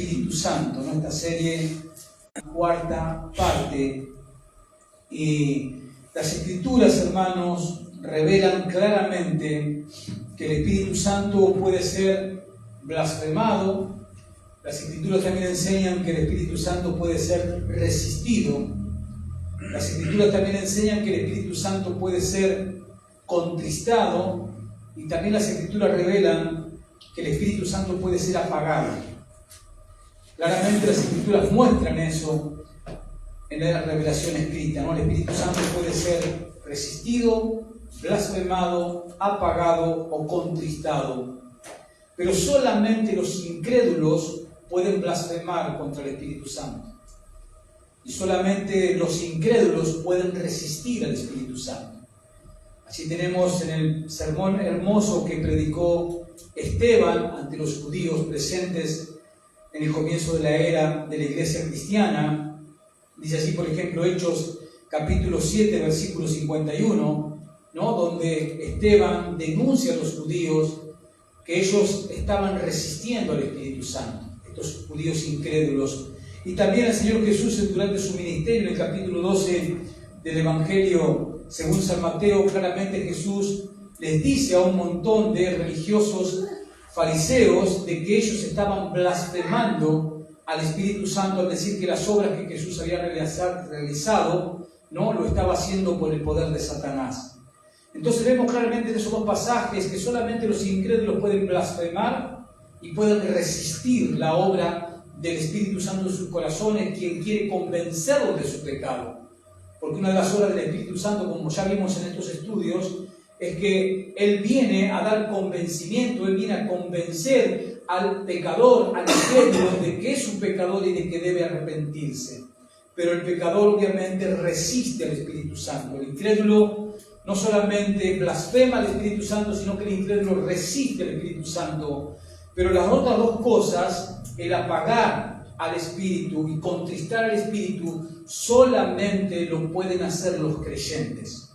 Espíritu Santo, ¿no? Esta serie, cuarta parte. Y las Escrituras, hermanos, revelan claramente que el Espíritu Santo puede ser blasfemado. Las Escrituras también enseñan que el Espíritu Santo puede ser resistido. Las Escrituras también enseñan que el Espíritu Santo puede ser contristado. Y también las Escrituras revelan que el Espíritu Santo puede ser apagado. Claramente las Escrituras muestran eso en la revelación escrita, ¿no? El Espíritu Santo puede ser resistido, blasfemado, apagado o contristado. Pero solamente los incrédulos pueden blasfemar contra el Espíritu Santo. Y solamente los incrédulos pueden resistir al Espíritu Santo. Así tenemos en el sermón hermoso que predicó Esteban ante los judíos presentes en el comienzo de la era de la iglesia cristiana. Dice así, por ejemplo, Hechos capítulo 7, versículo 51, ¿no? Donde Esteban denuncia a los judíos que ellos estaban resistiendo al Espíritu Santo, estos judíos incrédulos. Y también el Señor Jesús, durante su ministerio, en el capítulo 12 del Evangelio según San Mateo, claramente Jesús les dice a un montón de religiosos fariseos de que ellos estaban blasfemando al Espíritu Santo al decir que las obras que Jesús había realizado, ¿no?, lo estaba haciendo por el poder de Satanás. Entonces vemos claramente en esos dos pasajes que solamente los incrédulos pueden blasfemar y pueden resistir la obra del Espíritu Santo en sus corazones, quien quiere convencerlos de su pecado. Porque una de las obras del Espíritu Santo, como ya vimos en estos estudios, es que Él viene a dar convencimiento, Él viene a convencer al pecador, al incrédulo, de que es un pecador y de que debe arrepentirse. Pero el pecador obviamente resiste al Espíritu Santo. El incrédulo no solamente blasfema al Espíritu Santo, sino que el incrédulo resiste al Espíritu Santo. Pero las otras dos cosas, el apagar al Espíritu y contristar al Espíritu, solamente lo pueden hacer los creyentes.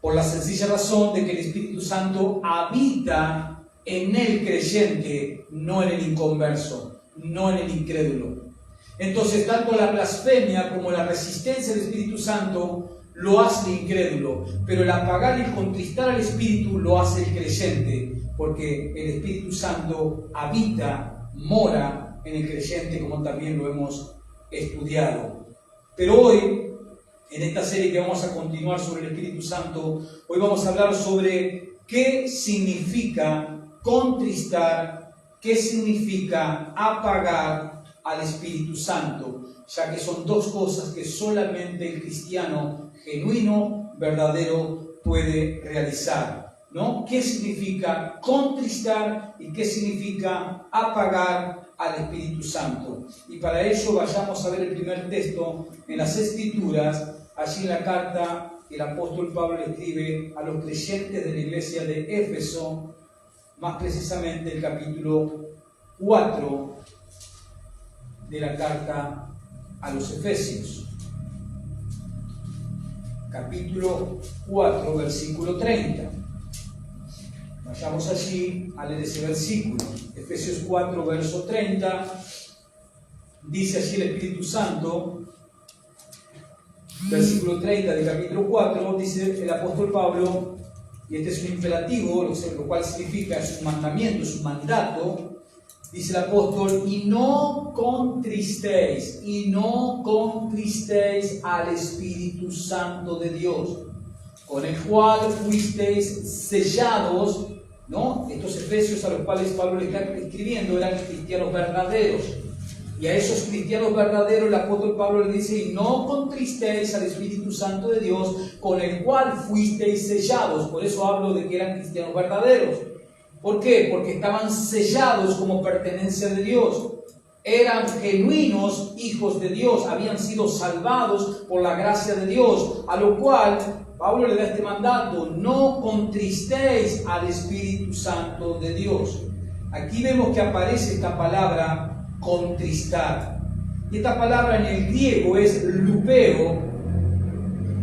Por la sencilla razón de que el Espíritu Santo habita en el creyente, no en el inconverso, no en el incrédulo. Entonces, tanto la blasfemia como la resistencia al Espíritu Santo lo hace el incrédulo, pero el apagar y contristar al Espíritu lo hace el creyente, porque el Espíritu Santo habita, mora en el creyente, como también lo hemos estudiado. Pero hoy, en esta serie que vamos a continuar sobre el Espíritu Santo, hoy vamos a hablar sobre qué significa contristar, qué significa apagar al Espíritu Santo, ya que son dos cosas que solamente el cristiano genuino, verdadero, puede realizar, ¿no? ¿Qué significa contristar y qué significa apagar al Espíritu Santo? Y para ello vayamos a ver el primer texto en las Escrituras, allí en la carta que el apóstol Pablo le escribe a los creyentes de la iglesia de Éfeso, más precisamente el capítulo 4 de la carta a los Efesios. Capítulo 4, versículo 30. Vayamos allí a leer ese versículo. Efesios 4, verso 30. Dice allí el Espíritu Santo, versículo 30 del capítulo 4, dice el apóstol Pablo, y este es un imperativo, lo cual significa, es un mandamiento, es un mandato. Dice el apóstol, y no contristéis al Espíritu Santo de Dios, con el cual fuisteis sellados, ¿no? Estos efesios a los cuales Pablo le está escribiendo eran cristianos verdaderos. Y a esos cristianos verdaderos el apóstol Pablo le dice, y no contristéis al Espíritu Santo de Dios, con el cual fuisteis sellados. Por eso hablo de que eran cristianos verdaderos. ¿Por qué? Porque estaban sellados como pertenencia de Dios. Eran genuinos hijos de Dios, habían sido salvados por la gracia de Dios, a lo cual Pablo le da este mandato, no contristéis al Espíritu Santo de Dios. Aquí vemos que aparece esta palabra contristar. Y esta palabra en el griego es lupeo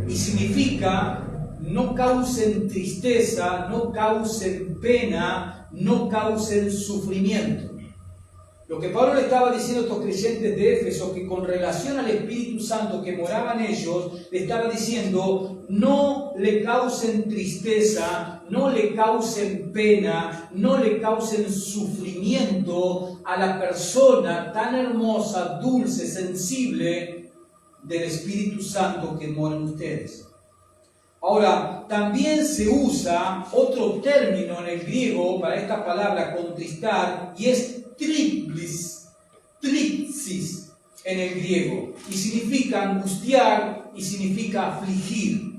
y significa no causen tristeza, no causen pena, no causen sufrimiento. Lo que Pablo le estaba diciendo a estos creyentes de Éfeso, que con relación al Espíritu Santo que moraba en ellos, le estaba diciendo: no le causen tristeza, no le causen pena, no le causen sufrimiento a la persona tan hermosa, dulce, sensible del Espíritu Santo que mora en ustedes. Ahora, también se usa otro término en el griego para esta palabra contristar, y es tripsis en el griego, y significa angustiar y significa afligir.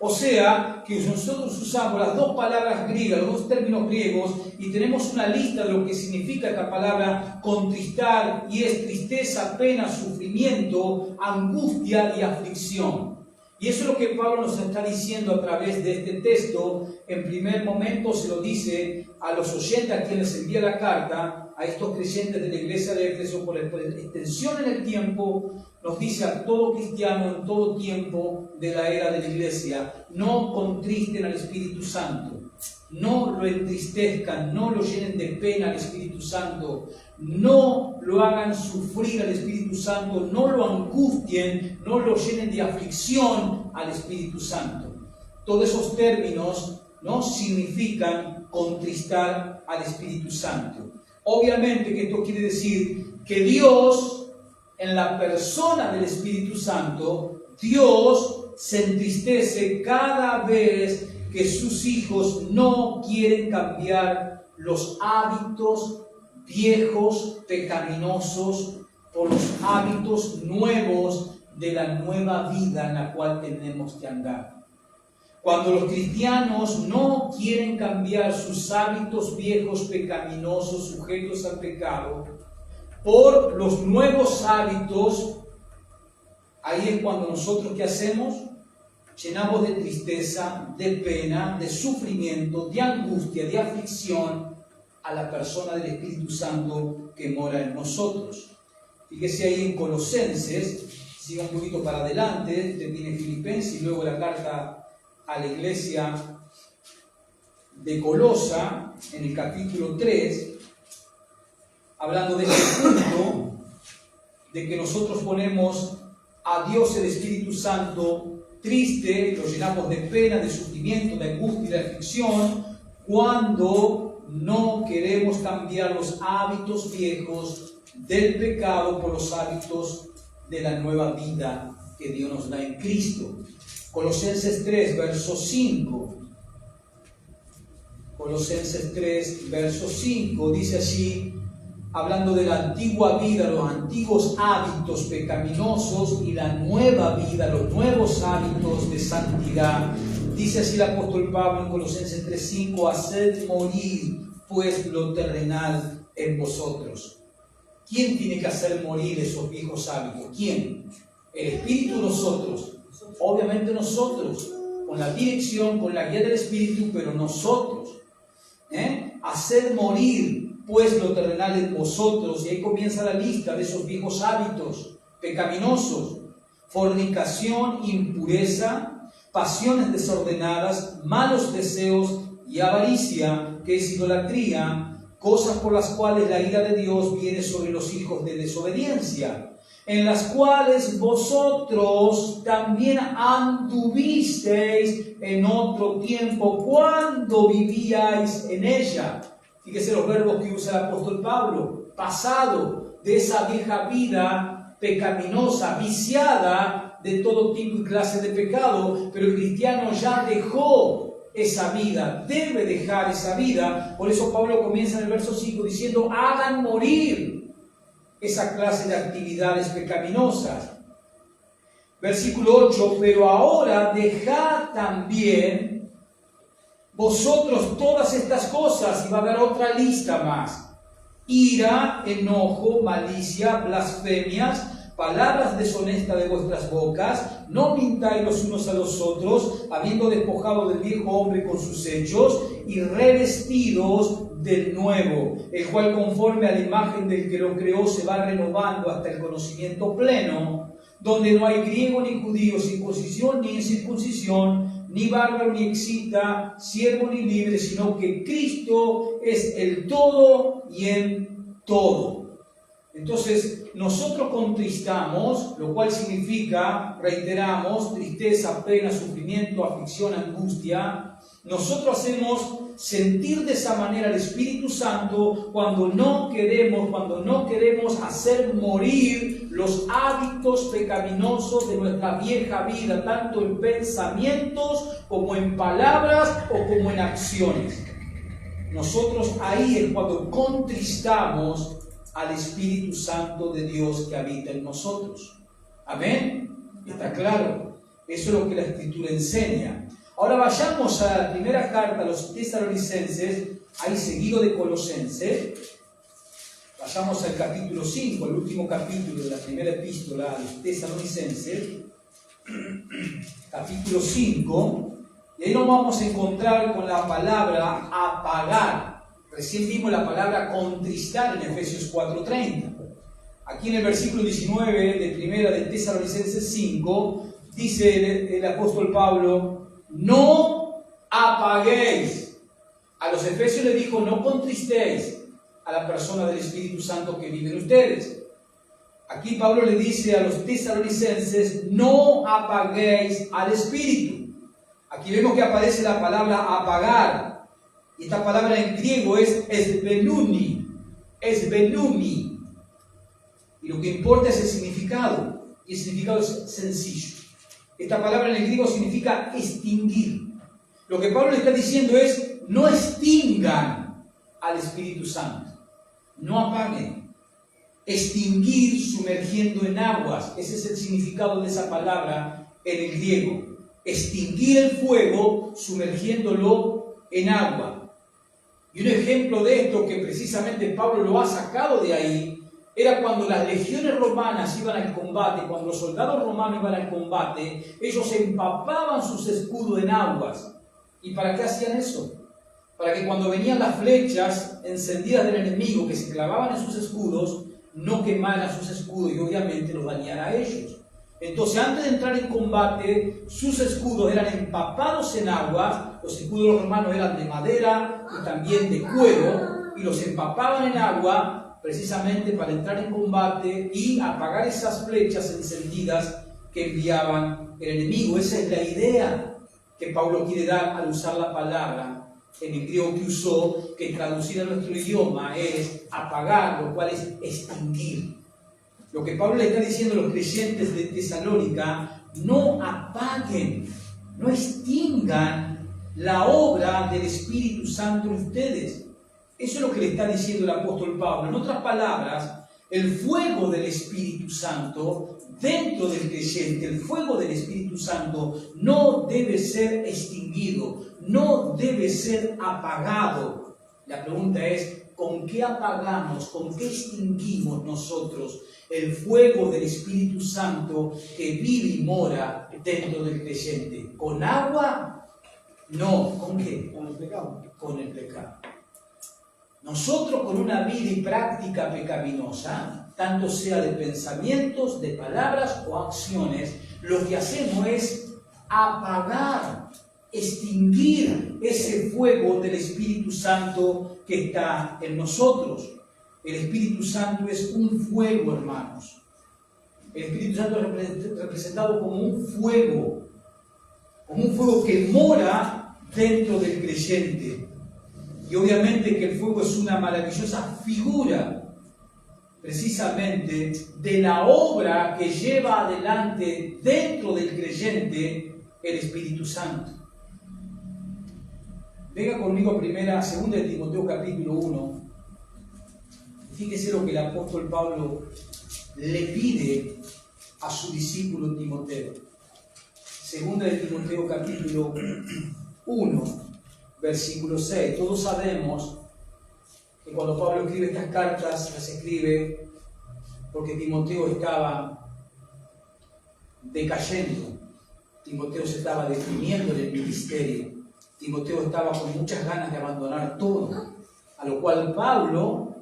O sea, que nosotros usamos las dos palabras griegas, los dos términos griegos, y tenemos una lista de lo que significa esta palabra contristar, y es tristeza, pena, sufrimiento, angustia y aflicción. Y eso es lo que Pablo nos está diciendo a través de este texto. En primer momento se lo dice a los oyentes a quienes envía la carta, a estos creyentes de la iglesia de Éfeso, por extensión en el tiempo, nos dice a todo cristiano en todo tiempo de la era de la iglesia: no contristen al Espíritu Santo, no lo entristezcan, no lo llenen de pena al Espíritu Santo, no lo hagan sufrir al Espíritu Santo, no lo angustien, no lo llenen de aflicción al Espíritu Santo. Todos esos términos no significan contristar al Espíritu Santo. Obviamente que esto quiere decir que Dios, en la persona del Espíritu Santo, Dios se entristece cada vez que sus hijos no quieren cambiar los hábitos viejos, pecaminosos, por los hábitos nuevos de la nueva vida en la cual tenemos que andar. Cuando los cristianos no quieren cambiar sus hábitos viejos, pecaminosos, sujetos al pecado, por los nuevos hábitos, ahí es cuando nosotros, ¿qué hacemos? Llenamos de tristeza, de pena, de sufrimiento, de angustia, de aflicción a la persona del Espíritu Santo que mora en nosotros. Fíjese ahí en Colosenses, siga un poquito para adelante, termine Filipenses y luego la carta a la iglesia de Colosa, en el capítulo 3, hablando de este punto, de que nosotros ponemos a Dios el Espíritu Santo triste, lo llenamos de pena, de sufrimiento, de angustia y de aflicción, cuando no queremos cambiar los hábitos viejos del pecado por los hábitos de la nueva vida que Dios nos da en Cristo. Colosenses 3, verso 5. Colosenses 3, verso 5, dice así, hablando de la antigua vida, los antiguos hábitos pecaminosos y la nueva vida, los nuevos hábitos de santidad. Dice así el apóstol Pablo en Colosenses 3, 5, haced morir pues lo terrenal en vosotros. ¿Quién tiene que hacer morir esos viejos hábitos? ¿Quién? El Espíritu, nosotros. Obviamente nosotros, con la dirección, con la guía del Espíritu, pero nosotros. Hacer morir pues lo terrenal en vosotros, y ahí comienza la lista de esos viejos hábitos pecaminosos: fornicación, impureza, pasiones desordenadas, malos deseos y avaricia, que es idolatría, cosas por las cuales la ira de Dios viene sobre los hijos de desobediencia, en las cuales vosotros también anduvisteis en otro tiempo cuando vivíais en ella. Fíjese los verbos que usa el apóstol Pablo: pasado, de esa vieja vida pecaminosa, viciada de todo tipo y clase de pecado, pero el cristiano ya dejó esa vida, debe dejar esa vida. Por eso Pablo comienza en el verso 5 diciendo: hagan morir esa clase de actividades pecaminosas. Versículo 8, pero ahora dejad también vosotros todas estas cosas, y va a haber otra lista más: ira, enojo, malicia, blasfemias, palabras deshonestas de vuestras bocas, no mintáis los unos a los otros, habiendo despojado del viejo hombre con sus hechos, y revestidos del nuevo, el cual conforme a la imagen del que lo creó se va renovando hasta el conocimiento pleno, donde no hay griego ni judío, circuncisión ni incircuncisión, ni bárbaro ni excita, siervo ni libre, sino que Cristo es el todo y en todo. Entonces, nosotros contristamos, lo cual significa, reiteramos, tristeza, pena, sufrimiento, aflicción, angustia. Nosotros hacemos sentir de esa manera al Espíritu Santo cuando no queremos hacer morir los hábitos pecaminosos de nuestra vieja vida, tanto en pensamientos como en palabras o como en acciones. Nosotros ahí es cuando contristamos al Espíritu Santo de Dios que habita en nosotros. Amén. ¿Está claro? Eso es lo que la Escritura enseña. Ahora vayamos a la primera carta a los Tesalonicenses, ahí seguido de Colosenses. Vayamos al capítulo 5, el último capítulo de la primera epístola a los Tesalonicenses. Capítulo 5. Y ahí nos vamos a encontrar con la palabra apagar. Recién vimos la palabra contristar en Efesios 4:30. Aquí en el versículo 19 de primera de Tesalonicenses 5, dice el apóstol Pablo, no apaguéis. A los efesios les dijo, no contristéis a la persona del Espíritu Santo que vive en ustedes. Aquí Pablo le dice a los tesalonicenses, no apaguéis al Espíritu. Aquí vemos que aparece la palabra apagar. Y esta palabra en griego es esbenuni. Esbenuni. Y lo que importa es el significado. Y el significado es sencillo. Esta palabra en el griego significa extinguir. Lo que Pablo le está diciendo es, no extingan al Espíritu Santo. No apaguen. Extinguir sumergiendo en aguas. Ese es el significado de esa palabra en el griego. Extinguir el fuego sumergiéndolo en agua. Y un ejemplo de esto que precisamente Pablo lo ha sacado de ahí, era cuando las legiones romanas iban al combate, cuando los soldados romanos iban al combate, ellos empapaban sus escudos en aguas. ¿Y para qué hacían eso? Para que cuando venían las flechas encendidas del enemigo que se clavaban en sus escudos, no quemaran sus escudos y obviamente los dañara a ellos. Entonces, antes de entrar en combate, sus escudos eran empapados en agua. Los escudos de los romanos eran de madera y también de cuero, y los empapaban en agua precisamente para entrar en combate y apagar esas flechas encendidas que enviaban el enemigo. Esa es la idea que Pablo quiere dar al usar la palabra en el griego que usó, que traducida a nuestro idioma es apagar, lo cual es extinguir. Lo que Pablo le está diciendo a los creyentes de Tesalónica, no apaguen, no extingan la obra del Espíritu Santo en ustedes. Eso es lo que le está diciendo el apóstol Pablo. En otras palabras, el fuego del Espíritu Santo dentro del creyente, el fuego del Espíritu Santo no debe ser extinguido, no debe ser apagado. La pregunta es, ¿con qué apagamos, con qué extinguimos nosotros el fuego del Espíritu Santo que vive y mora dentro del creyente? ¿Con agua? No. ¿Con qué? Con el pecado. Con el pecado. Nosotros con una vida y práctica pecaminosa, tanto sea de pensamientos, de palabras o acciones, lo que hacemos es apagar, extinguir ese fuego del Espíritu Santo que está en nosotros. El Espíritu Santo es un fuego, hermanos. El Espíritu Santo es representado como un fuego que mora dentro del creyente. Y obviamente que el fuego es una maravillosa figura, precisamente, de la obra que lleva adelante dentro del creyente el Espíritu Santo. Venga conmigo a segunda de Timoteo capítulo 1. Fíjese lo que el apóstol Pablo le pide a su discípulo Timoteo. Segunda de Timoteo capítulo 1, versículo 6. Todos sabemos que cuando Pablo escribe estas cartas, las escribe porque Timoteo estaba decayendo. Timoteo se estaba deprimiendo en el ministerio. Timoteo estaba con muchas ganas de abandonar todo. A lo cual Pablo,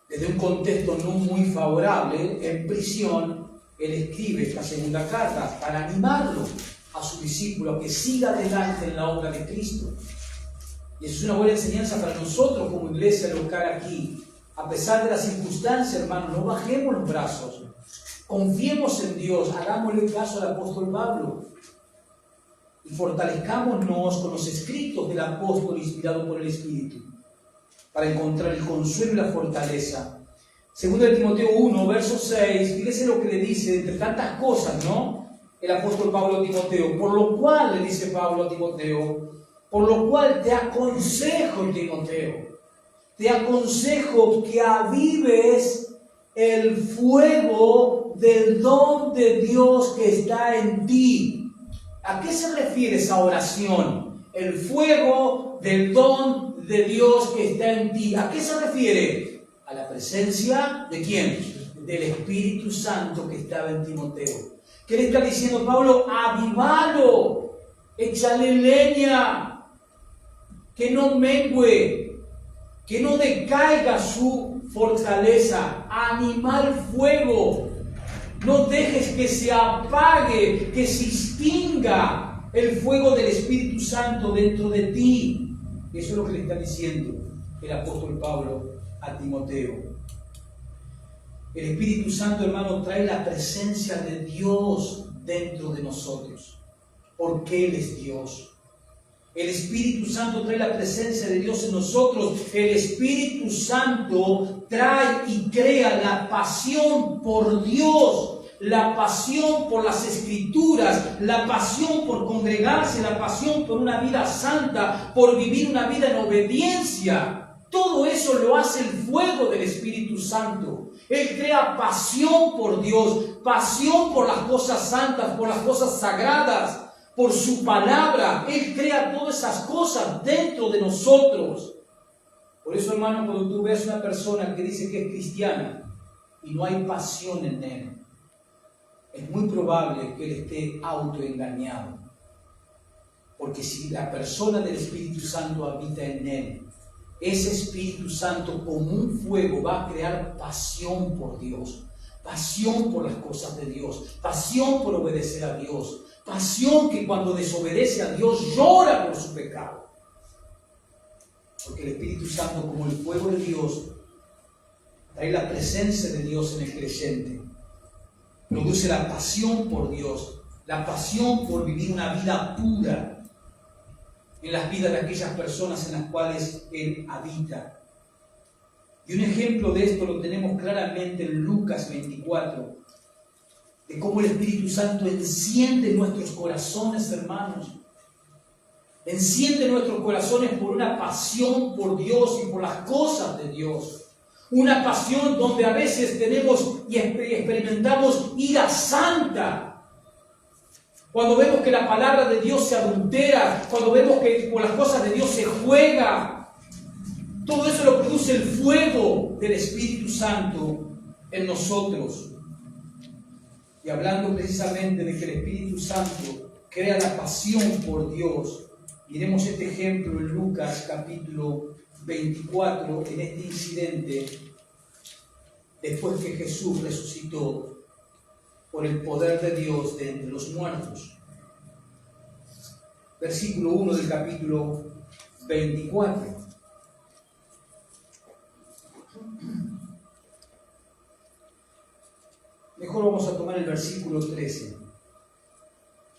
desde un contexto no muy favorable, en prisión, él escribe esta segunda carta para animarlo a su discípulo a que siga adelante en la obra de Cristo. Y eso es una buena enseñanza para nosotros como iglesia local aquí, A pesar de las circunstancias, hermanos, no bajemos los brazos. Confiemos en Dios, hagámosle caso al apóstol Pablo y fortalezcámonos con los escritos del apóstol inspirado por el Espíritu para encontrar el consuelo y la fortaleza. Segundo de Timoteo 1, verso 6, fíjese lo que le dice, entre tantas cosas, ¿no? El apóstol Pablo a Timoteo, por lo cual, le dice Pablo a Timoteo, por lo cual te aconsejo, Timoteo, te aconsejo que avives el fuego del don de Dios que está en ti. ¿A qué se refiere esa oración? El fuego del don de Dios que está en ti. ¿A qué se refiere? A la presencia ¿de quién? Del Espíritu Santo que estaba en Timoteo. ¿Qué le está diciendo Pablo? Avivalo, échale leña, que no mengue, que no decaiga su fortaleza. Anima el fuego, no dejes que se apague, que se extinga el fuego del Espíritu Santo dentro de ti. Eso es lo que le está diciendo el apóstol Pablo a Timoteo. El Espíritu Santo, hermano, trae la presencia de Dios dentro de nosotros, porque Él es Dios. El Espíritu Santo trae la presencia de Dios en nosotros. El Espíritu Santo trae y crea la pasión por Dios, la pasión por las Escrituras, la pasión por congregarse, la pasión por una vida santa, por vivir una vida en obediencia. Todo eso lo hace el fuego del Espíritu Santo. Él crea pasión por Dios, pasión por las cosas santas, por las cosas sagradas, por su palabra. Él crea todas esas cosas dentro de nosotros. Por eso, hermano, cuando tú ves una persona que dice que es cristiana y no hay pasión en él, es muy probable que él esté autoengañado. Porque si la persona del Espíritu Santo habita en él, ese Espíritu Santo como un fuego va a crear pasión por Dios, pasión por las cosas de Dios, pasión por obedecer a Dios, pasión que cuando desobedece a Dios llora por su pecado. Porque el Espíritu Santo, como el fuego de Dios, trae la presencia de Dios en el creyente, produce la pasión por Dios, la pasión por vivir una vida pura en las vidas de aquellas personas en las cuales Él habita. Y un ejemplo de esto lo tenemos claramente en Lucas 24, de cómo el Espíritu Santo enciende nuestros corazones, hermanos. Enciende nuestros corazones por una pasión por Dios y por las cosas de Dios. Una pasión donde a veces tenemos y experimentamos ira santa. Cuando vemos que la palabra de Dios se adultera, cuando vemos que por las cosas de Dios se juega, todo eso lo produce el fuego del Espíritu Santo en nosotros. Y hablando precisamente de que el Espíritu Santo crea la pasión por Dios, miremos este ejemplo en Lucas capítulo 24, en este incidente, después que Jesús resucitó por el poder de Dios de entre los muertos. Versículo 1 del capítulo 24. Mejor vamos a tomar el versículo 13.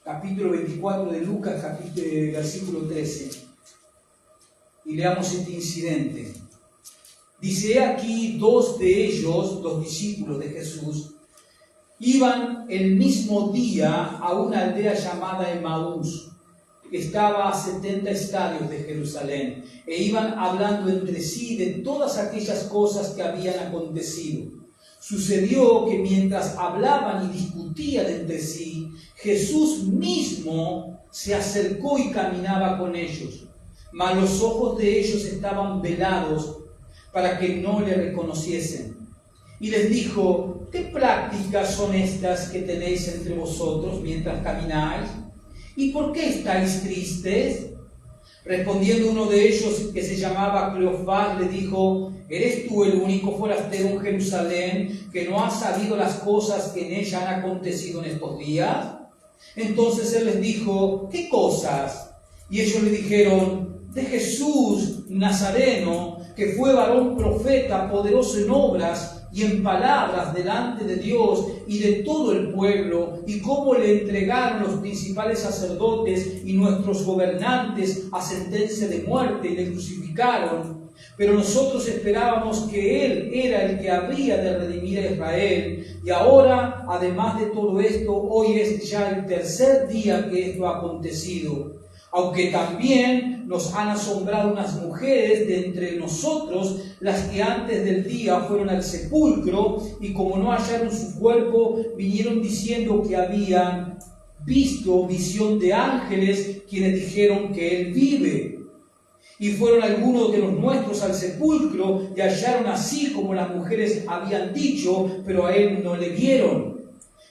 Capítulo 24 de Lucas, versículo 13. Y leamos este incidente. Dice aquí, dos de ellos, dos discípulos de Jesús, iban el mismo día a una aldea llamada Emaús, que estaba a 70 estadios de Jerusalén, e iban hablando entre sí de todas aquellas cosas que habían acontecido. Sucedió que mientras hablaban y discutían entre sí, Jesús mismo se acercó y caminaba con ellos, mas los ojos de ellos estaban velados para que no le reconociesen. Y les dijo: ¿qué prácticas son estas que tenéis entre vosotros mientras camináis? ¿Y por qué estáis tristes? Respondiendo uno de ellos, que se llamaba Cleofás, le dijo: ¿eres tú el único forastero en Jerusalén que no ha sabido las cosas que en ella han acontecido en estos días? Entonces él les dijo: ¿qué cosas? Y ellos le dijeron: de Jesús Nazareno, que fue varón profeta, poderoso en obras y en palabras delante de Dios y de todo el pueblo, y cómo le entregaron los principales sacerdotes y nuestros gobernantes a sentencia de muerte y le crucificaron. Pero nosotros esperábamos que Él era el que habría de redimir a Israel. Y ahora, además de todo esto, hoy es ya el tercer día que esto ha acontecido. Aunque también nos han asombrado unas mujeres de entre nosotros, las que antes del día fueron al sepulcro, y como no hallaron su cuerpo, vinieron diciendo que habían visto visión de ángeles, quienes dijeron que Él vive. Y fueron algunos de los nuestros al sepulcro y hallaron así como las mujeres habían dicho, pero a Él no le vieron.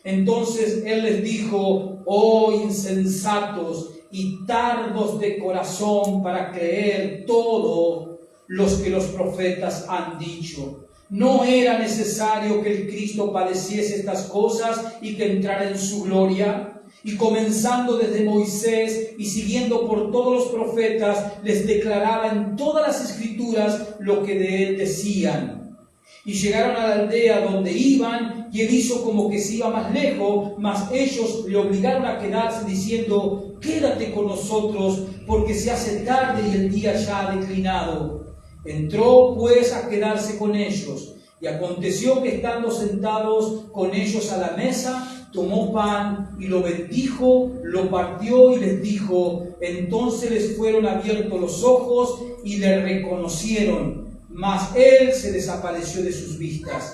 Entonces Él les dijo: oh insensatos y tardos de corazón para creer todo los que los profetas han dicho. ¿No era necesario que el Cristo padeciese estas cosas y que entrara en su gloria? Y comenzando desde Moisés y siguiendo por todos los profetas, les declaraba en todas las Escrituras lo que de él decían. Y llegaron a la aldea donde iban, y él hizo como que se iba más lejos, mas ellos le obligaron a quedarse, diciendo: quédate con nosotros, porque se hace tarde y el día ya ha declinado. Entró pues a quedarse con ellos, y aconteció que estando sentados con ellos a la mesa, tomó pan y lo bendijo, lo partió y les dijo. Entonces les fueron abiertos los ojos y le reconocieron, mas él se desapareció de sus vistas.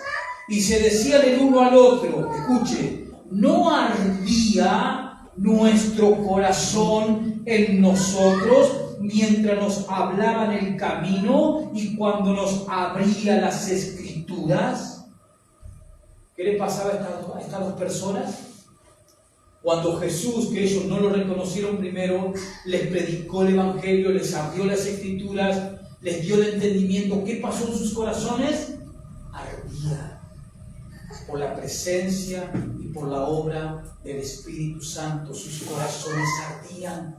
Y se decían el uno al otro, escuche: ¿no ardía nuestro corazón en nosotros mientras nos hablaba en el camino y cuando nos abría las Escrituras? ¿Qué le pasaba a estas dos personas? Cuando Jesús, que ellos no lo reconocieron primero, les predicó el Evangelio, les abrió las Escrituras, les dio el entendimiento, ¿qué pasó en sus corazones? Ardía por la presencia y por la obra del Espíritu Santo. Sus corazones ardían.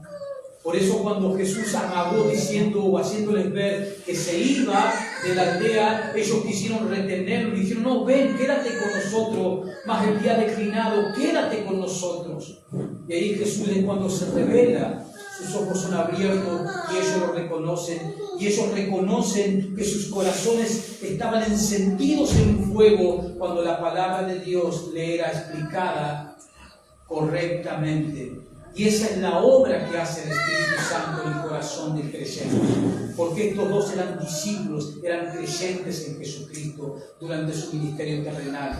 Por eso cuando Jesús habló diciendo o haciéndoles ver que se iba de la aldea, ellos quisieron retenerlo y dijeron: no, ven, quédate con nosotros, mas el día declinado, quédate con nosotros. Y ahí Jesús es cuando se revela, sus ojos son abiertos y ellos lo reconocen. Y ellos reconocen que sus corazones estaban encendidos en fuego cuando la palabra de Dios le era explicada correctamente. Y esa es la obra que hace el Espíritu Santo en el corazón del creyente. Porque estos dos eran discípulos, eran creyentes en Jesucristo durante su ministerio terrenal.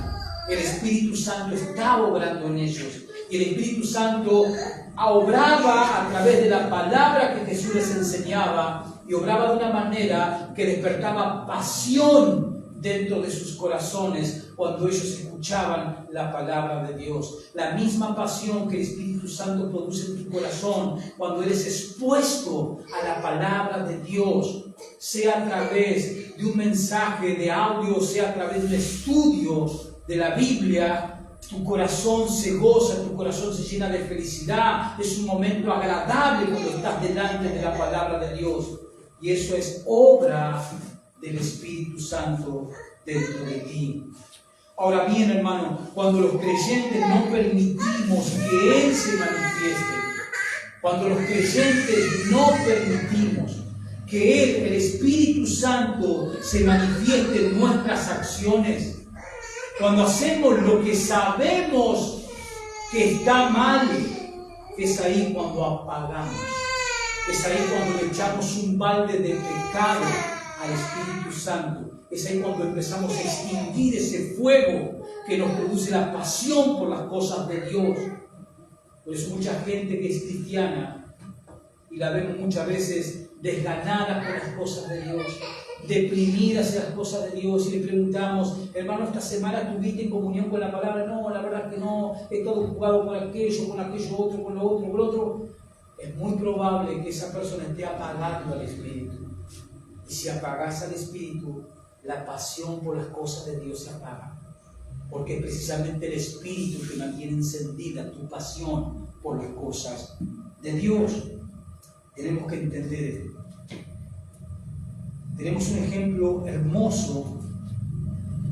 El Espíritu Santo estaba obrando en ellos. Y el Espíritu Santo obraba a través de la palabra que Jesús les enseñaba. Y obraba de una manera que despertaba pasión dentro de sus corazones cuando ellos escuchaban la palabra de Dios. La misma pasión que el Espíritu Santo produce en tu corazón cuando eres expuesto a la palabra de Dios, sea a través de un mensaje de audio, sea a través de un estudio de la Biblia. Tu corazón se goza, tu corazón se llena de felicidad. Es un momento agradable cuando estás delante de la palabra de Dios. Y eso es obra del Espíritu Santo dentro de ti. Ahora bien, hermano, cuando los creyentes no permitimos que Él se manifieste, cuando los creyentes no permitimos que Él, el Espíritu Santo, se manifieste en nuestras acciones, cuando hacemos lo que sabemos que está mal, es ahí cuando apagamos, es ahí cuando le echamos un balde de pecado al Espíritu Santo. Es ahí cuando empezamos a extinguir ese fuego que nos produce la pasión por las cosas de Dios. Por eso mucha gente que es cristiana, y la vemos muchas veces desganada por las cosas de Dios, deprimida hacia las cosas de Dios, y le preguntamos: hermano, ¿esta semana tuviste comunión con la palabra? No, la verdad que no, he estado ocupado con aquello otro, con lo otro. Es muy probable que esa persona esté apagando al Espíritu. Y si apagas al Espíritu, la pasión por las cosas de Dios se apaga. Porque es precisamente el Espíritu que mantiene encendida tu pasión por las cosas de Dios. Tenemos que entender Tenemos un ejemplo hermoso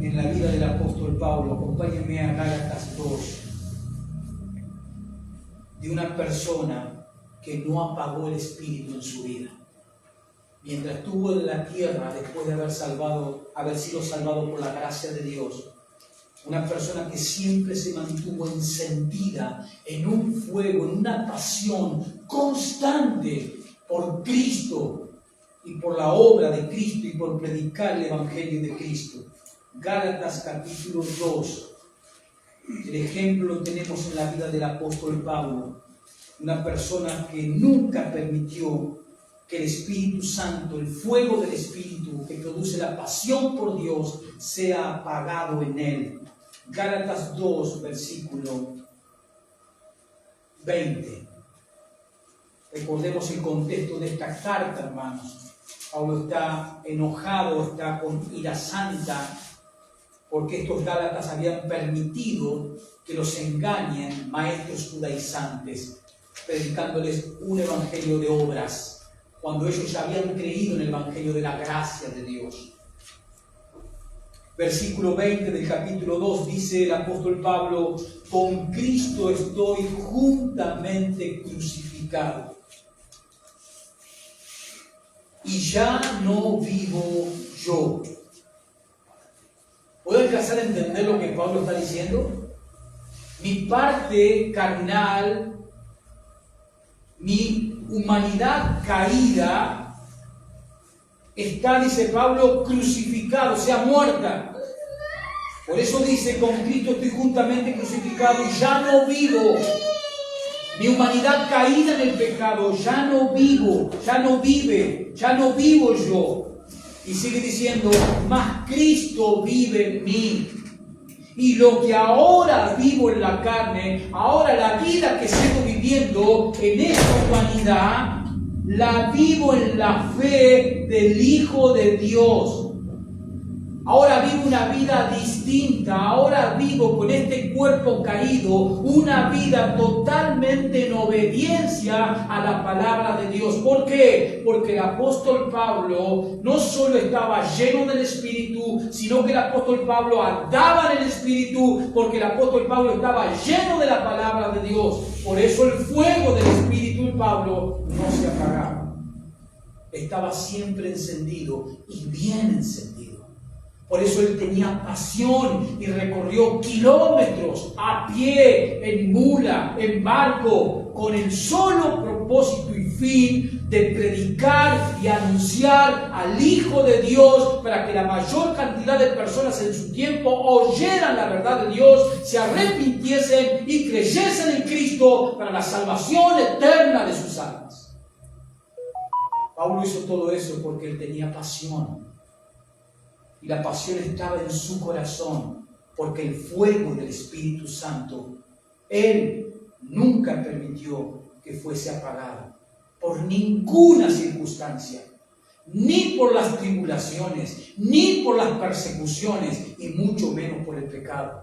en la vida del apóstol Pablo. Acompáñenme a Gálatas 2, de una persona que no apagó el espíritu en su vida. Mientras estuvo en la tierra, después de haber sido salvado por la gracia de Dios, una persona que siempre se mantuvo encendida en un fuego, en una pasión constante por Cristo y por la obra de Cristo y por predicar el Evangelio de Cristo. Gálatas capítulo 2. El ejemplo lo tenemos en la vida del apóstol Pablo, una persona que nunca permitió que el Espíritu Santo, el fuego del Espíritu que produce la pasión por Dios, sea apagado en él. Gálatas 2, versículo 20. Recordemos el contexto de esta carta, hermanos. Pablo está enojado, está con ira santa, porque estos gálatas habían permitido que los engañen maestros judaizantes, predicándoles un evangelio de obras, cuando ellos ya habían creído en el evangelio de la gracia de Dios. Versículo 20 del capítulo 2 dice el apóstol Pablo: con Cristo estoy juntamente crucificado, y ya no vivo yo. ¿Puedo alcanzar a entender lo que Pablo está diciendo? Mi parte carnal, mi humanidad caída, está, dice Pablo, crucificado, o sea, muerta. Por eso dice: con Cristo estoy juntamente crucificado y ya no vivo. Mi humanidad caída en el pecado, ya no vivo, ya no vive, ya no vivo yo. Y sigue diciendo: mas Cristo vive en mí. Y lo que ahora vivo en la carne, ahora la vida que sigo viviendo en esta humanidad, la vivo en la fe del Hijo de Dios. Ahora vivo una vida distinta, ahora vivo con este cuerpo caído, una vida totalmente en obediencia a la palabra de Dios. ¿Por qué? Porque el apóstol Pablo no solo estaba lleno del Espíritu, sino que el apóstol Pablo andaba en el Espíritu, porque el apóstol Pablo estaba lleno de la palabra de Dios. Por eso el fuego del Espíritu en Pablo no se apagaba. Estaba siempre encendido y bien encendido. Por eso él tenía pasión y recorrió kilómetros a pie, en mula, en barco, con el solo propósito y fin de predicar y anunciar al Hijo de Dios, para que la mayor cantidad de personas en su tiempo oyeran la verdad de Dios, se arrepintiesen y creyesen en Cristo para la salvación eterna de sus almas. Pablo hizo todo eso porque él tenía pasión. Y la pasión estaba en su corazón, porque el fuego del Espíritu Santo, él nunca permitió que fuese apagado por ninguna circunstancia, ni por las tribulaciones, ni por las persecuciones, y mucho menos por el pecado.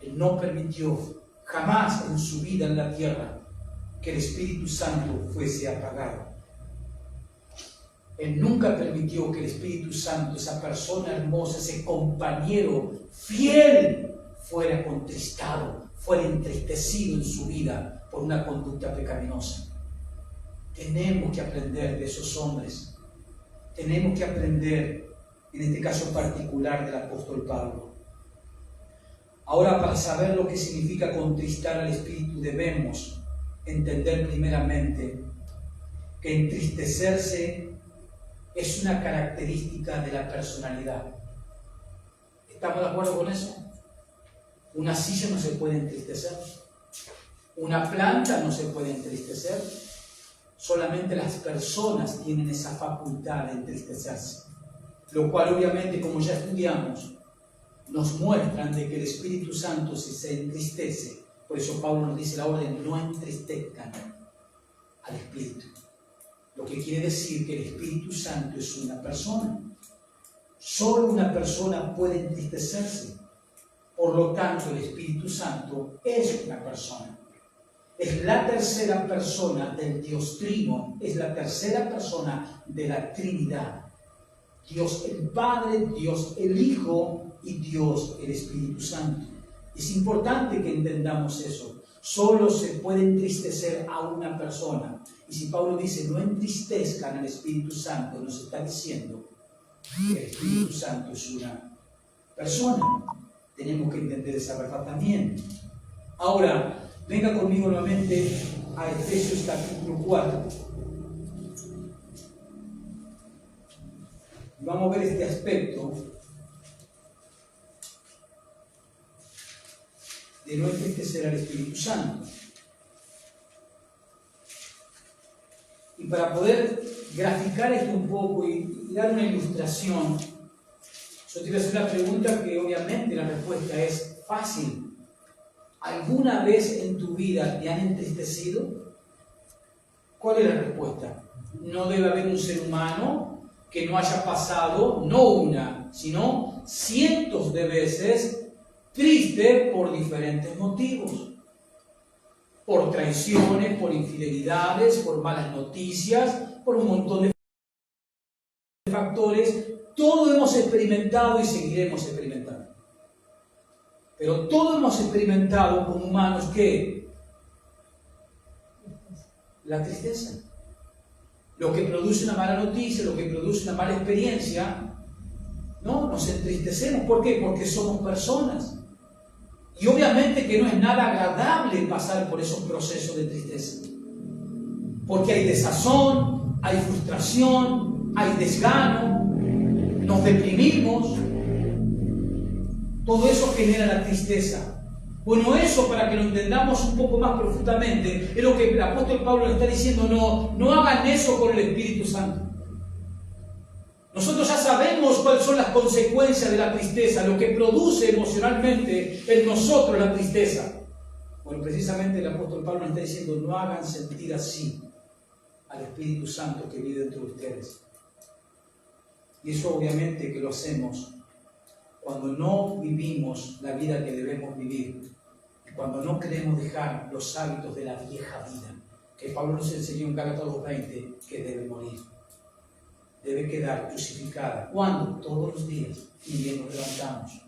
Él no permitió jamás en su vida en la tierra que el Espíritu Santo fuese apagado. Él nunca permitió que el Espíritu Santo, esa persona hermosa, ese compañero fiel, fuera contristado, fuera entristecido en su vida por una conducta pecaminosa. Tenemos que aprender de esos hombres. Tenemos que aprender, en este caso particular, del apóstol Pablo. Ahora, para saber lo que significa contristar al Espíritu, debemos entender primeramente que entristecerse es una característica de la personalidad. ¿Estamos de acuerdo con eso? Una silla no se puede entristecer. Una planta no se puede entristecer. Solamente las personas tienen esa facultad de entristecerse. Lo cual, obviamente, como ya estudiamos, nos muestran de que el Espíritu Santo, si se entristece, por eso Pablo nos dice la orden: no entristezcan al Espíritu. Lo que quiere decir que el Espíritu Santo es una persona. Solo una persona puede entristecerse. Por lo tanto, el Espíritu Santo es una persona. Es la tercera persona del Dios Trino. Es la tercera persona de la Trinidad. Dios el Padre, Dios el Hijo y Dios el Espíritu Santo. Es importante que entendamos eso. Solo se puede entristecer a una persona. Y si Pablo dice, no entristezcan al Espíritu Santo, nos está diciendo que el Espíritu Santo es una persona. Tenemos que entender esa verdad también. Ahora, venga conmigo nuevamente a Efesios capítulo 4. Vamos a ver este aspecto de no entristecer al Espíritu Santo. Y para poder graficar esto un poco y dar una ilustración, yo te voy a hacer una pregunta que obviamente la respuesta es fácil. ¿Alguna vez en tu vida te han entristecido? ¿Cuál es la respuesta? No debe haber un ser humano que no haya pasado, no una, sino cientos de veces triste por diferentes motivos. Por traiciones, por infidelidades, por malas noticias, por un montón de factores. Todo hemos experimentado y seguiremos experimentando. Pero todos hemos experimentado como humanos ¿qué? La tristeza. Lo que produce una mala noticia, lo que produce una mala experiencia, ¿no? Nos entristecemos. ¿Por qué? Porque somos personas. Y obviamente que no es nada agradable pasar por esos procesos de tristeza. Porque hay desazón, hay frustración, hay desgano, nos deprimimos. Todo eso genera la tristeza. Bueno, eso para que lo entendamos un poco más profundamente, es lo que el apóstol Pablo le está diciendo, no hagan eso con el Espíritu Santo. Nosotros ya sabemos cuáles son las consecuencias de la tristeza, lo que produce emocionalmente en nosotros la tristeza. Bueno, precisamente el apóstol Pablo nos está diciendo, no hagan sentir así al Espíritu Santo que vive dentro de ustedes. Y eso obviamente que lo hacemos cuando no vivimos la vida que debemos vivir, cuando no queremos dejar los hábitos de la vieja vida, que Pablo nos enseñó en Gálatas 2:20, que debe morir, debe quedar crucificada. ¿Cuándo? Todos los días, y bien nos levantamos.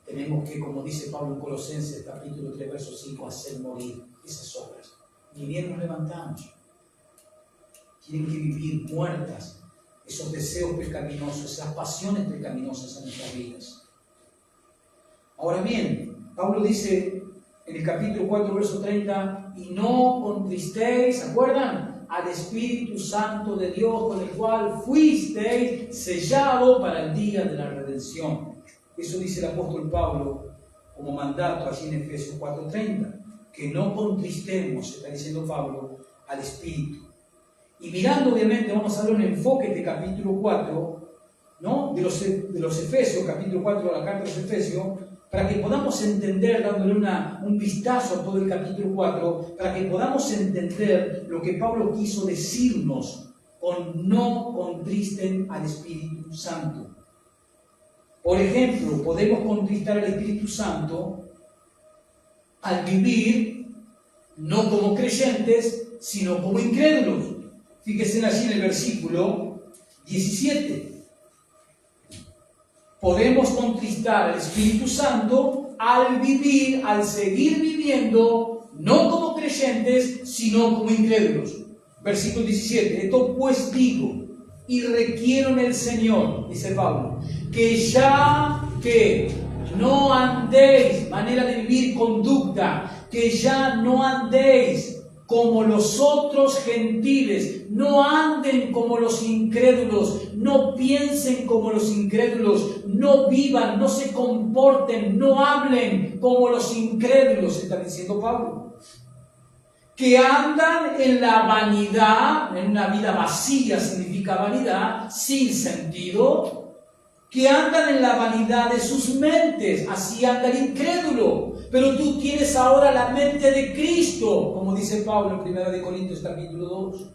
Tenemos que, como dice Pablo en Colosenses capítulo 3, verso 5, hacer morir esas obras. Ni bien nos levantamos. Tienen que vivir muertas esos deseos pecaminosos, esas pasiones pecaminosas en nuestras vidas. Ahora bien, Pablo dice en el capítulo 4, verso 30, y no contristéis, ¿se acuerdan? Al Espíritu Santo de Dios, con el cual fuisteis sellados para el día de la redención. Eso dice el apóstol Pablo como mandato allí en Efesios 4:30, que no contristemos, está diciendo Pablo, al Espíritu. Y mirando, obviamente, vamos a dar un enfoque de capítulo 4, ¿no? de los Efesios, capítulo 4 de la carta de los Efesios, para que podamos entender, dándole un vistazo a todo el capítulo 4, para que podamos entender lo que Pablo quiso decirnos con no contristen al Espíritu Santo. Por ejemplo, podemos contristar al Espíritu Santo al vivir no como creyentes, sino como incrédulos. Fíjense allí en el versículo 17. Podemos contristar al Espíritu Santo al vivir, al seguir viviendo, no como creyentes, sino como incrédulos. Versículo 17. Esto pues digo y requiero en el Señor, dice Pablo, que ya que no andéis, manera de vivir, conducta, que ya no andéis como los otros gentiles, no anden como los incrédulos, no piensen como los incrédulos, no vivan, no se comporten, no hablen como los incrédulos, está diciendo Pablo. Que andan en la vanidad, en una vida vacía significa vanidad, sin sentido, que andan en la vanidad de sus mentes, así anda el incrédulo. Pero tú tienes ahora la mente de Cristo, como dice Pablo en 1 Corintios capítulo 2.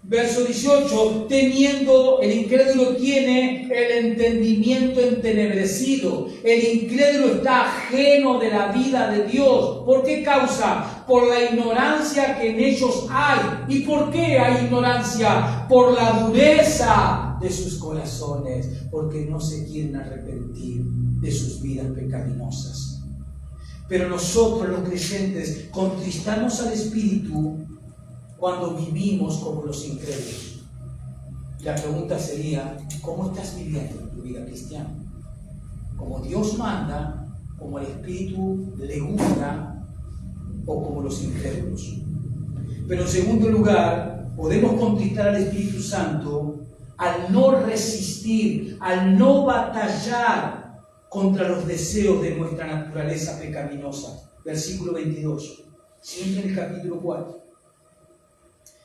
Verso 18, teniendo, el incrédulo tiene el entendimiento entenebrecido. El incrédulo está ajeno de la vida de Dios. ¿Por qué causa? Por la ignorancia que en ellos hay. ¿Y por qué hay ignorancia? Por la dureza de sus corazones, porque no se quieren arrepentir de sus vidas pecaminosas. Pero nosotros los creyentes contristamos al Espíritu cuando vivimos como los incrédulos. La pregunta sería, ¿cómo estás viviendo tu vida cristiana? ¿Como Dios manda, como al Espíritu le gusta o como los incrédulos? Pero en segundo lugar, podemos contristar al Espíritu Santo al no resistir, al no batallar contra los deseos de nuestra naturaleza pecaminosa. Versículo 22, siempre en el capítulo 4.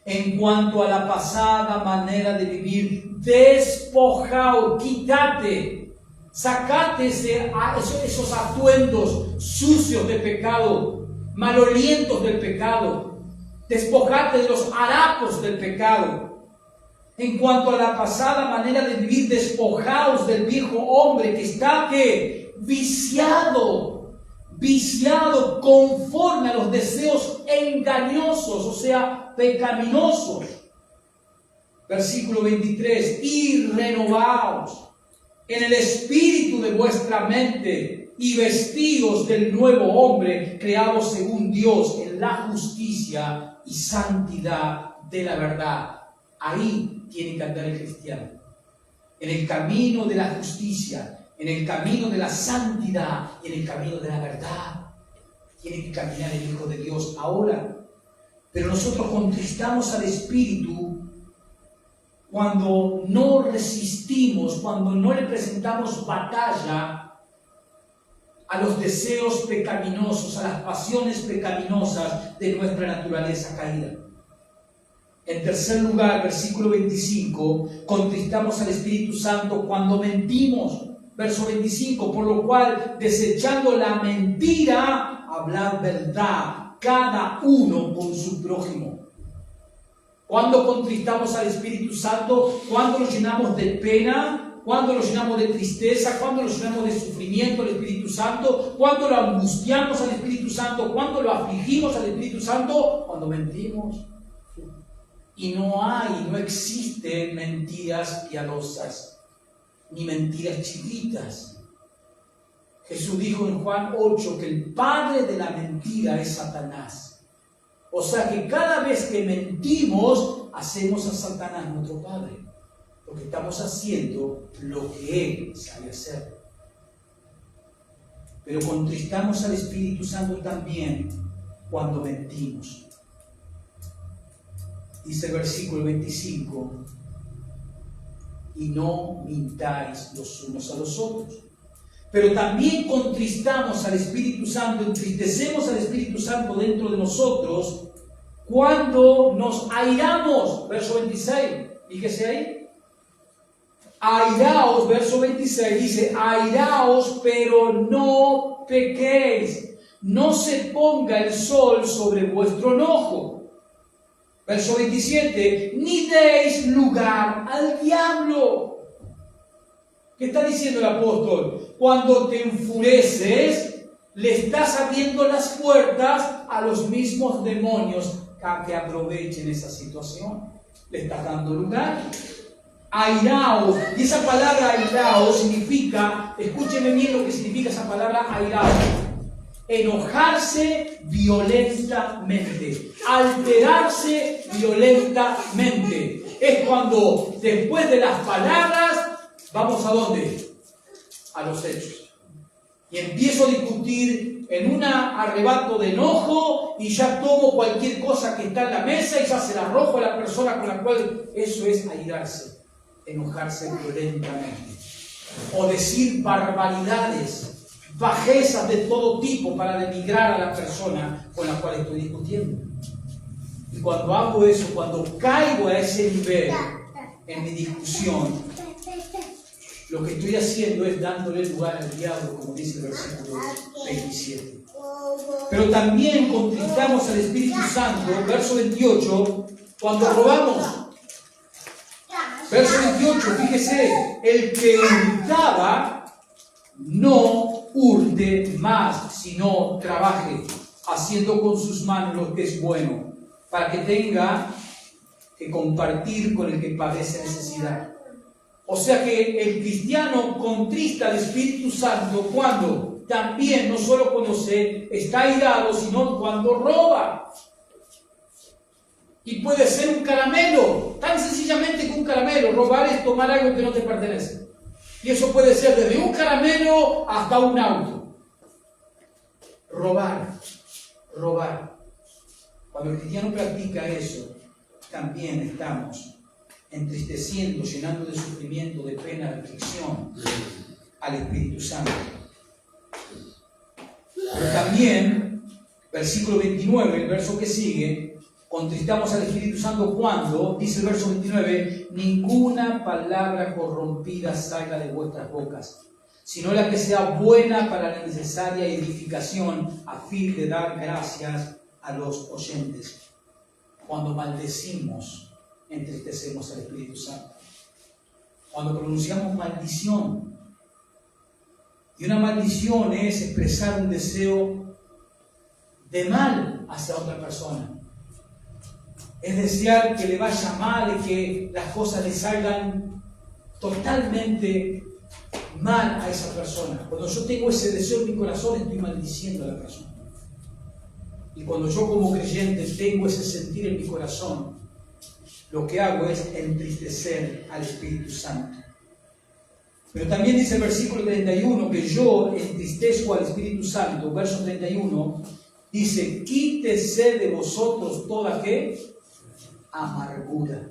En cuanto a la pasada manera de vivir, despojaos, quítate, sacate esos atuendos sucios de pecado, malolientos del pecado, despojate de los harapos del pecado. En cuanto a la pasada manera de vivir, despojaos del viejo hombre que está viciado conforme a los deseos engañosos, o sea, pecaminosos. Versículo 23, y renovaos en el espíritu de vuestra mente y vestíos del nuevo hombre, creado según Dios en la justicia y santidad de la verdad. Ahí tiene que andar el cristiano, en el camino de la justicia, en el camino de la santidad y en el camino de la verdad. Tiene que caminar el Hijo de Dios ahora. Pero nosotros contristamos al Espíritu cuando no resistimos, cuando no le presentamos batalla a los deseos pecaminosos, a las pasiones pecaminosas de nuestra naturaleza caída. En tercer lugar, versículo 25, contristamos al Espíritu Santo cuando mentimos. Verso 25, por lo cual, desechando la mentira, hablar verdad, cada uno con su prójimo. Cuando contristamos al Espíritu Santo, cuando lo llenamos de pena, cuando lo llenamos de tristeza, cuando lo llenamos de sufrimiento al Espíritu Santo, cuando lo angustiamos al Espíritu Santo, cuando lo afligimos al Espíritu Santo, cuando mentimos. Y no existen mentiras piadosas, ni mentiras chiquitas. Jesús dijo en Juan 8 que el padre de la mentira es Satanás. O sea que cada vez que mentimos, hacemos a Satanás nuestro padre, porque estamos haciendo lo que él sabe hacer. Pero contristamos al Espíritu Santo también cuando mentimos. Dice el versículo 25, y no mintáis los unos a los otros. Pero también contristamos al Espíritu Santo, entristecemos al Espíritu Santo dentro de nosotros cuando nos airamos. Verso 26, fíjese ahí. Airaos, verso 26 dice, airaos, pero no pequéis. No se ponga el sol sobre vuestro enojo. Verso 27, ni deis lugar al diablo. ¿Qué está diciendo el apóstol? Cuando te enfureces, le estás abriendo las puertas a los mismos demonios a que aprovechen esa situación. Le estás dando lugar. Airaos. Y esa palabra airaos significa, escúcheme bien lo que significa esa palabra airaos. Enojarse violentamente, alterarse violentamente. Es cuando después de las palabras vamos a ¿dónde? A los hechos. Y empiezo a discutir en un arrebato de enojo y ya tomo cualquier cosa que está en la mesa y ya se la arrojo a la persona con la cual. Eso es airarse, enojarse violentamente. O decir barbaridades, bajezas de todo tipo para denigrar a la persona con la cual estoy discutiendo. Y cuando hago eso, cuando caigo a ese nivel en mi discusión, lo que estoy haciendo es dándole lugar al diablo, como dice el versículo 27. Pero también contristamos al Espíritu Santo, verso 28, cuando robamos. Verso 28, fíjese, el que hurtaba no hurte más, sino trabaje, haciendo con sus manos lo que es bueno, para que tenga que compartir con el que padece necesidad. O sea que el cristiano contrista al Espíritu Santo cuando también, no solo cuando se está airado, sino cuando roba. Y puede ser un caramelo, tan sencillamente que un caramelo. Robar es tomar algo que no te pertenece. Y eso puede ser desde un caramelo hasta un auto. Robar. Cuando el cristiano practica eso, también estamos entristeciendo, llenando de sufrimiento, de pena, de aflicción al Espíritu Santo. Pero también, versículo 29, el verso que sigue, contristamos al Espíritu Santo cuando, dice el verso 29, ninguna palabra corrompida salga de vuestras bocas, sino la que sea buena para la necesaria edificación a fin de dar gracias a los oyentes. Cuando maldecimos, entristecemos al Espíritu Santo. Cuando pronunciamos maldición, y una maldición es expresar un deseo de mal hacia otra persona. Es desear que le vaya mal, que las cosas le salgan totalmente mal a esa persona. Cuando yo tengo ese deseo en mi corazón, estoy maldiciendo a la persona. Y cuando yo como creyente tengo ese sentir en mi corazón, lo que hago es entristecer al Espíritu Santo. Pero también dice el versículo 31 que yo entristezco al Espíritu Santo. Verso 31 dice, quítese de vosotros toda ¿qué? Amargura,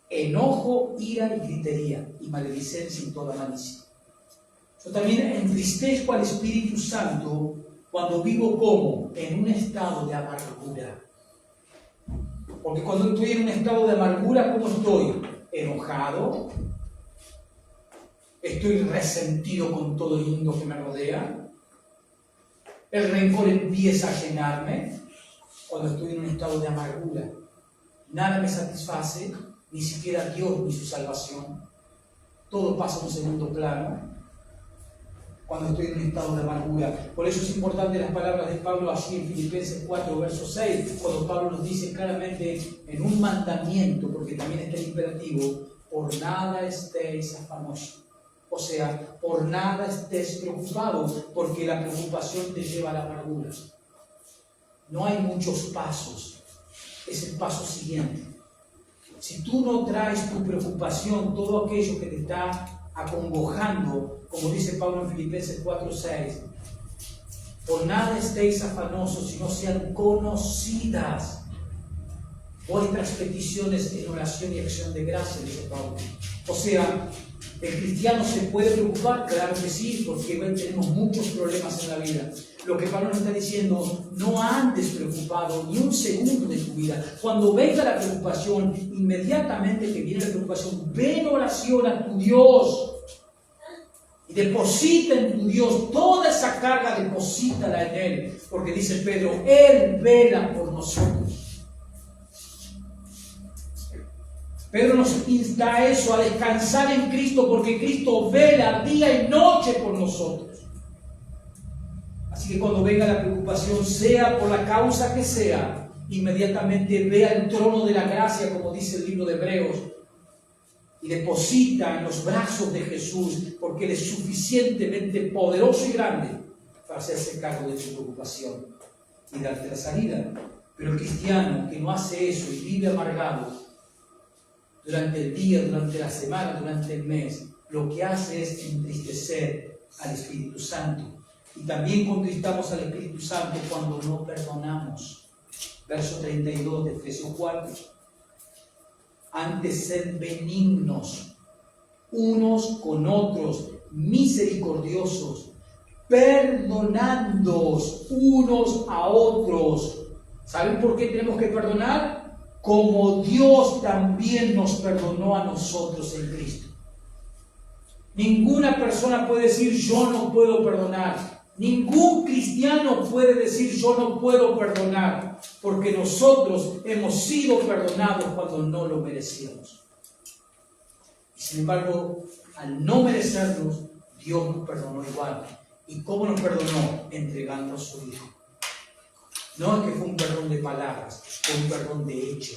enojo, ira y gritería y maledicencia y toda malicia. Yo también entristezco al Espíritu Santo cuando vivo como en un estado de amargura. Porque cuando estoy en un estado de amargura, ¿cómo estoy? Enojado, estoy resentido con todo el mundo que me rodea, el rencor empieza a llenarme cuando estoy en un estado de amargura. Nada me satisface, ni siquiera Dios ni su salvación. Todo pasa a un segundo plano cuando estoy en un estado de amargura. Por eso es importante las palabras de Pablo allí en Filipenses 4, verso 6, cuando Pablo nos dice claramente en un mandamiento, porque también está el imperativo, por nada estéis afanosos. O sea, por nada estés preocupado, porque la preocupación te lleva a la amargura. No hay muchos pasos. Es el paso siguiente. Si tú no traes tu preocupación, todo aquello que te está acongojando, como dice Pablo en Filipenses 4:6, por nada estéis afanosos, sino sean conocidas vuestras peticiones en oración y acción de gracia, dice Pablo. O sea, ¿el cristiano se puede preocupar? Claro que sí, porque tenemos muchos problemas en la vida. Lo que Pablo nos está diciendo, no andes preocupado ni un segundo de tu vida. Cuando venga la preocupación, inmediatamente que viene la preocupación, ven en oración a tu Dios y deposita en tu Dios toda esa carga, deposítala en Él, porque dice Pedro, Él vela por nosotros. Pedro nos insta a eso, a descansar en Cristo, porque Cristo vela día y noche por nosotros. Así que cuando venga la preocupación, sea por la causa que sea, inmediatamente ve al trono de la gracia, como dice el libro de Hebreos, y deposita en los brazos de Jesús, porque Él es suficientemente poderoso y grande para hacerse cargo de tu preocupación y darte la salida. Pero el cristiano que no hace eso y vive amargado durante el día, durante la semana, durante el mes, lo que hace es entristecer al Espíritu Santo. Y también contristamos al Espíritu Santo cuando no perdonamos. Verso 32 de Efesios 4. Antes sed benignos unos con otros, misericordiosos, perdonándoos unos a otros. ¿Saben por qué tenemos que perdonar? Como Dios también nos perdonó a nosotros en Cristo. Ninguna persona puede decir yo no puedo perdonar. Ningún cristiano puede decir yo no puedo perdonar, porque nosotros hemos sido perdonados cuando no lo merecíamos. Y sin embargo, al no merecernos, Dios nos perdonó igual. ¿Y cómo nos perdonó? Entregando a su Hijo. No es que fue un perdón de palabras, fue un perdón de hecho.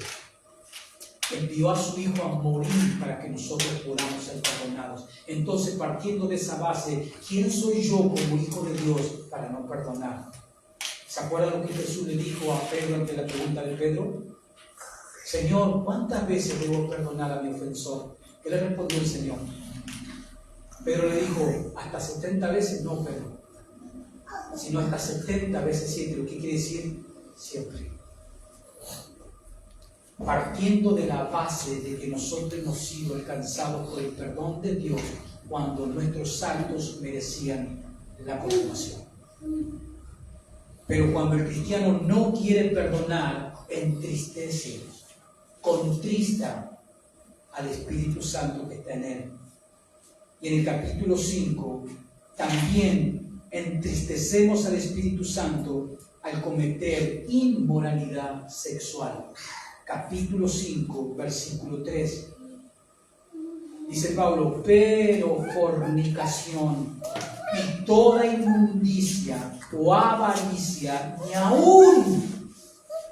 envió a su Hijo a morir para que nosotros podamos ser perdonados. Entonces, partiendo de esa base, ¿quién soy yo como hijo de Dios para no perdonar? ¿Se acuerdan lo que Jesús le dijo a Pedro ante la pregunta de Pedro? Señor, ¿cuántas veces debo perdonar a mi ofensor? ¿Qué le respondió el Señor? Pedro le dijo, hasta 70 veces no, Pedro, sino hasta 70 veces 7. ¿Lo que quiere decir? Siempre. Partiendo de la base de que nosotros hemos sido alcanzados por el perdón de Dios cuando nuestros actos merecían la condenación. Pero cuando el cristiano no quiere perdonar, entristece, contrista al Espíritu Santo que está en él. Y en el capítulo 5 también entristecemos al Espíritu Santo al cometer inmoralidad sexual. Capítulo 5, versículo 3. Dice Pablo, pero fornicación y toda inmundicia o avaricia,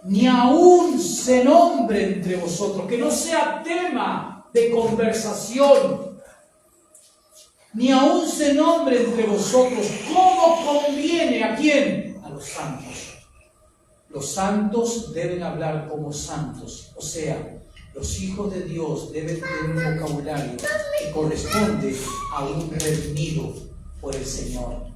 ni aún se nombre entre vosotros, que no sea tema de conversación, ni aún se nombre entre vosotros, como conviene ¿a quién? A los santos. Los santos deben hablar como santos, o sea, los hijos de Dios deben tener un vocabulario que corresponde a un redimido por el Señor.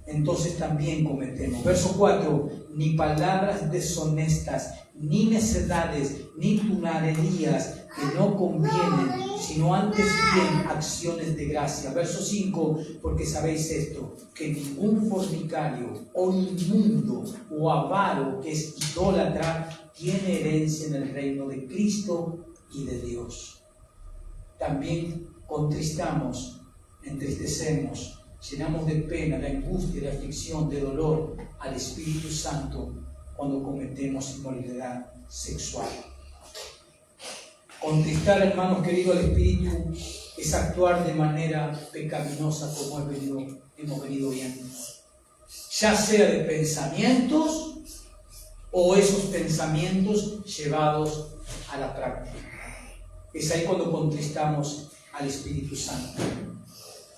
Entonces también cometemos. Verso 4, ni palabras deshonestas, ni necedades, ni tunaderías que no convienen, sino antes bien acciones de gracia. Verso 5, porque sabéis esto, que ningún fornicario o inmundo o avaro que es idólatra tiene herencia en el reino de Cristo y de Dios. También contristamos, entristecemos, llenamos de pena, de angustia, de aflicción, de dolor al Espíritu Santo cuando cometemos inmoralidad sexual. Contristar, hermanos queridos, al Espíritu es actuar de manera pecaminosa como hemos venido viendo. Ya sea de pensamientos o esos pensamientos llevados a la práctica. Es ahí cuando contristamos al Espíritu Santo.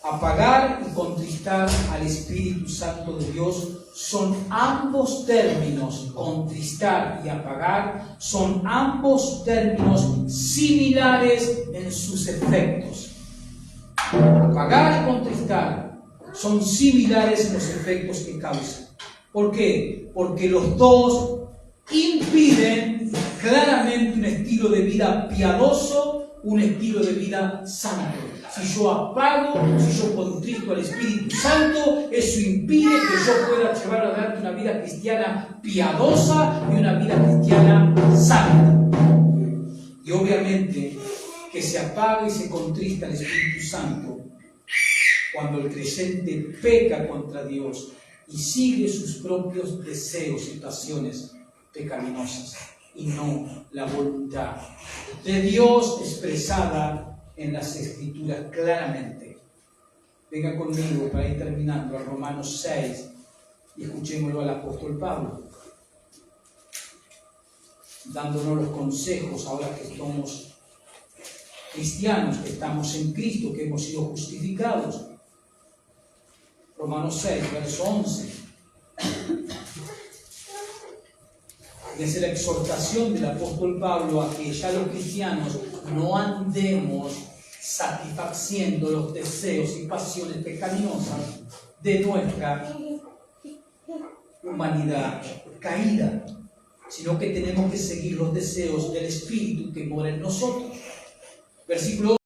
Apagar y contristar al Espíritu Santo de Dios son ambos términos, contristar y apagar, son ambos términos similares en sus efectos. Apagar y contristar son similares en los efectos que causan. ¿Por qué? Porque los dos impiden claramente un estilo de vida piadoso, un estilo de vida santo. Si yo apago, si yo contristo al Espíritu Santo, eso impide que yo pueda llevar adelante una vida cristiana piadosa y una vida cristiana santa. Y obviamente que se apaga y se contrista al Espíritu Santo cuando el creyente peca contra Dios y sigue sus propios deseos y pasiones pecaminosas y no la voluntad de Dios expresada en las Escrituras claramente. Venga conmigo para ir terminando a Romanos 6 y escuchémoslo al apóstol Pablo, dándonos los consejos ahora que somos cristianos, que estamos en Cristo, que hemos sido justificados. Romanos 6, verso 11. Es la exhortación del apóstol Pablo a que ya los cristianos no andemos satisfaciendo los deseos y pasiones pecaminosas de nuestra humanidad caída, sino que tenemos que seguir los deseos del Espíritu que mora en nosotros. Versículo